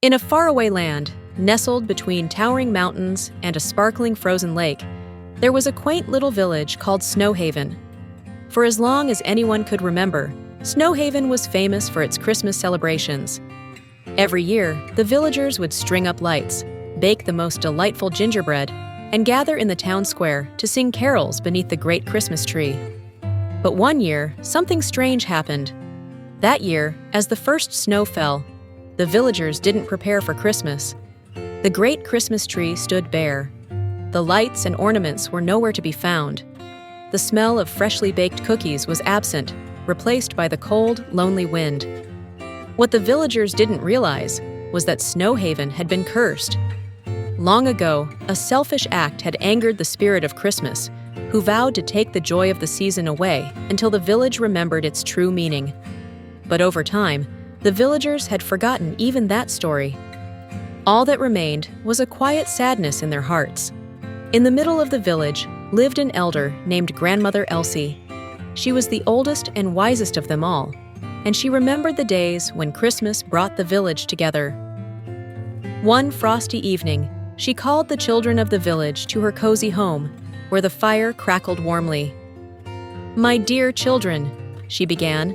In a faraway land, nestled between towering mountains and a sparkling frozen lake, there was a quaint little village called Snowhaven. For as long as anyone could remember, Snowhaven was famous for its Christmas celebrations. Every year, the villagers would string up lights, bake the most delightful gingerbread, and gather in the town square to sing carols beneath the great Christmas tree. But one year, something strange happened. That year, as the first snow fell, the villagers didn't prepare for Christmas. The great Christmas tree stood bare. The lights and ornaments were nowhere to be found. The smell of freshly baked cookies was absent, replaced by the cold, lonely wind. What the villagers didn't realize was that Snowhaven had been cursed. Long ago, a selfish act had angered the spirit of Christmas, who vowed to take the joy of the season away until the village remembered its true meaning. But over time, the villagers had forgotten even that story. All that remained was a quiet sadness in their hearts. In the middle of the village lived an elder named Grandmother Elsie. She was the oldest and wisest of them all, and she remembered the days when Christmas brought the village together. One frosty evening, she called the children of the village to her cozy home, where the fire crackled warmly. "My dear children," she began,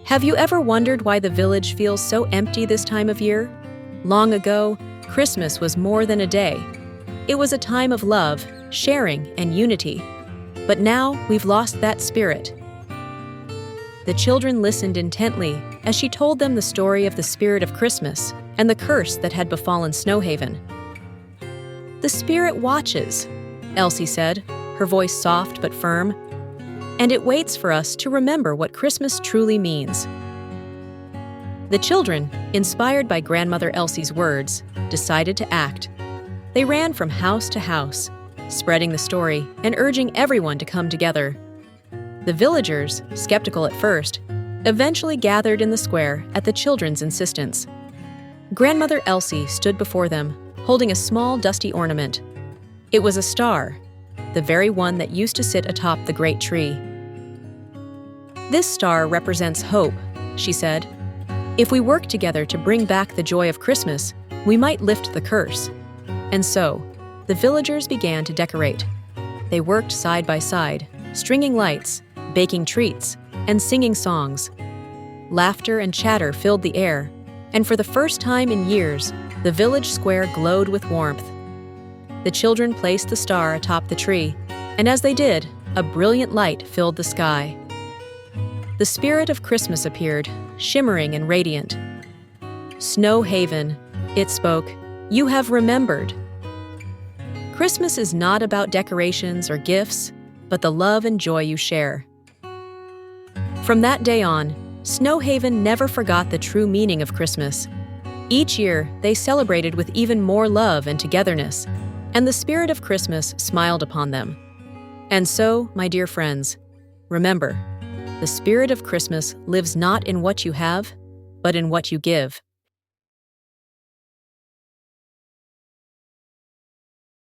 "have you ever wondered why the village feels so empty this time of year? Long ago, Christmas was more than a day. It was a time of love, sharing, and unity. But now we've lost that spirit." The children listened intently as she told them the story of the spirit of Christmas and the curse that had befallen Snowhaven. "The spirit watches," Elsie said, her voice soft but firm, "and it waits for us to remember what Christmas truly means." The children, inspired by Grandmother Elsie's words, decided to act. They ran from house to house, spreading the story and urging everyone to come together. The villagers, skeptical at first, eventually gathered in the square at the children's insistence. Grandmother Elsie stood before them, holding a small dusty ornament. It was a star, the very one that used to sit atop the great tree. "This star represents hope," she said. "If we work together to bring back the joy of Christmas, we might lift the curse." And so, the villagers began to decorate. They worked side by side, stringing lights, baking treats, and singing songs. Laughter and chatter filled the air, and for the first time in years, the village square glowed with warmth. The children placed the star atop the tree, and as they did, a brilliant light filled the sky. The spirit of Christmas appeared, shimmering and radiant. "Snowhaven," it spoke, "you have remembered." Christmas is not about decorations or gifts, but the love and joy you share. From that day on, Snowhaven never forgot the true meaning of Christmas. Each year, they celebrated with even more love and togetherness, and the spirit of Christmas smiled upon them. And so, my dear friends, remember, the spirit of Christmas lives not in what you have, but in what you give.